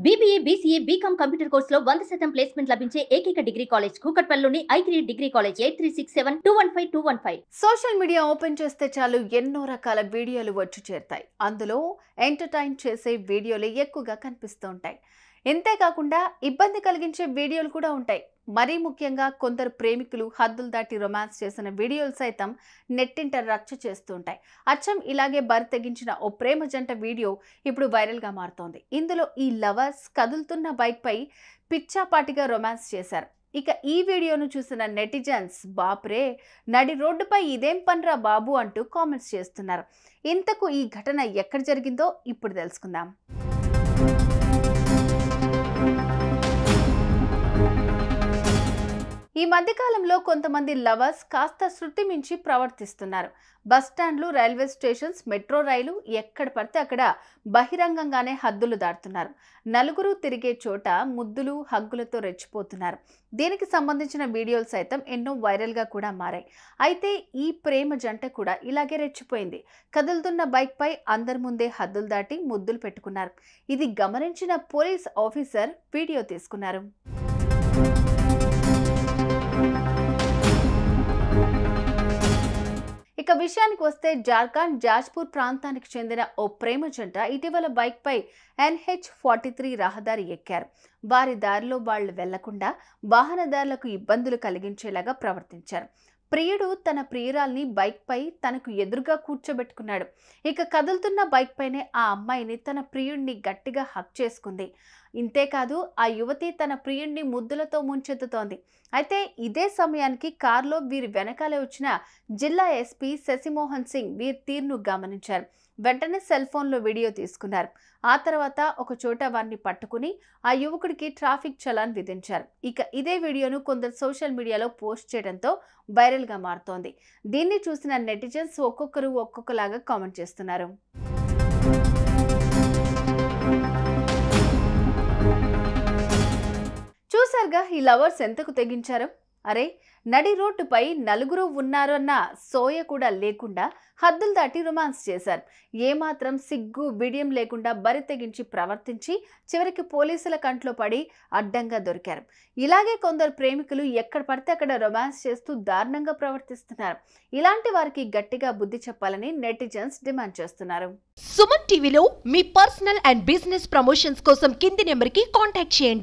BBA, BCA, BCom computer కోర్సులో 100% placement లభించే ఏకైక డిగ్రీ కాలేజ్ కూకట్పల్లిలోని I3 degree college 8367215215. Social media open చేస్తే చాలు ఎన్నో రకాల వీడియోలు వచ్చి చేరుతాయి. అందులో ఎంటర్టైన్ చేసే వీడియోలు ఎక్కువగా కనిపిస్తూ ఉంటాయి. ఇంతేకాకుండా ఇబ్బంది కలిగించే వీడియోలు కూడా ఉంటాయి. మరీ ముఖ్యంగా కొందరు ప్రేమికులు హద్దులు దాటి రొమాన్స్ చేసిన వీడియోలు సైతం నెట్టింట రచ్చ చేస్తూ ఉంటాయి. అచ్చం ఇలాగే బరి తెగించిన ఓ ప్రేమ జంట వీడియో ఇప్పుడు వైరల్గా మారుతోంది. ఇందులో ఈ లవర్స్ కదులుతున్న బైక్ పై పిచ్చాపాటిగా రొమాన్స్ చేశారు. ఇక ఈ వీడియోను చూసిన నెటిజన్స్ బాప్రే, నడి రోడ్డుపై ఇదేం పనిరా బాబు అంటూ కామెంట్స్ చేస్తున్నారు. ఇంతకు ఈ ఘటన ఎక్కడ జరిగిందో ఇప్పుడు తెలుసుకుందాం. ఈ మధ్యకాలంలో కొంతమంది లవర్స్ కాస్త శృతి మించి ప్రవర్తిస్తున్నారు. బస్టాండ్లు, రైల్వే స్టేషన్స్, మెట్రో రైలు ఎక్కడ పడితే అక్కడ బహిరంగంగానే హద్దులు దాటుతున్నారు. నలుగురు తిరిగే చోట ముద్దులు, హగ్గులతో రెచ్చిపోతున్నారు. దీనికి సంబంధించిన వీడియోలు సైతం ఎన్నో వైరల్గా కూడా మారాయి. అయితే ఈ ప్రేమ జంట కూడా ఇలాగే రెచ్చిపోయింది. కదులుతున్న బైక్ పై అందరి ముందే హద్దులు దాటి ముద్దులు పెట్టుకున్నారు. ఇది గమనించిన పోలీస్ ఆఫీసర్ వీడియో తీసుకున్నారు. ఇక విషయానికి వస్తే జార్ఖండ్ జాజ్పూర్ ప్రాంతానికి చెందిన ఓ ప్రేమ జంట ఇటీవల బైక్ పై NH43 రహదారి ఎక్కారు. వారి దారిలో వాళ్ళు వెళ్లకుండా వాహనదారులకు ఇబ్బందులు కలిగించేలాగా ప్రవర్తించారు. ప్రియుడు తన ప్రియురాల్ని బైక్ పై తనకు ఎదురుగా కూర్చోబెట్టుకున్నాడు. ఇక కదులుతున్న బైక్ పైనే ఆ అమ్మాయిని తన ప్రియుడిని గట్టిగా హక్ చేసుకుంది. ఇంతేకాదు ఆ యువతి తన ప్రియుడిని ముద్దులతో ముంచెత్తుతోంది. అయితే ఇదే సమయానికి కారులో వీరి వెనకాలే వచ్చిన జిల్లా SP శశిమోహన్ సింగ్ వీరి తీరును గమనించారు. వెంటనే సెల్ ఫోన్లో వీడియో తీసుకున్నారు. ఆ తర్వాత ఒక చోట వారిని పట్టుకుని ఆ యువకుడికి ట్రాఫిక్ చలాన్ విధించారు. ఇక ఇదే వీడియోను కొందరు సోషల్ మీడియాలో పోస్ట్ చేయడంతో వైరల్గా మారుతోంది. దీన్ని చూసిన నెటిజన్స్ ఒక్కొక్కరు ఒక్కొక్కలాగా కామెంట్ చేస్తున్నారు. చూసారుగా ఈ లవర్స్ ఎంతకు తెగించారు. అరే, నడి రోడ్డుపై నలుగురు ఉన్నారు అన్న సోయ కూడా లేకుండా హద్దులు దాటి రొమాన్స్ చేశారు. ఏమాత్రం సిగ్గు బిడియం లేకుండా బరి తెగించి ప్రవర్తించి చివరికి పోలీసుల కంట్లో పడి అడ్డంగా దొరికారు. ఇలాగే కొందరు ప్రేమికులు ఎక్కడ పడితే అక్కడ రొమాన్స్ చేస్తూ దారుణంగా ప్రవర్తిస్తున్నారు. ఇలాంటి వారికి గట్టిగా బుద్ధి చెప్పాలని నెటిజన్స్ డిమాండ్ చేస్తున్నారు. సుమన్ టీవీలో మీ పర్సనల్ అండ్ బిజినెస్ ప్రమోషన్స్ కోసం కింది నెంబర్కి కాంటాక్ట్ చేయండి.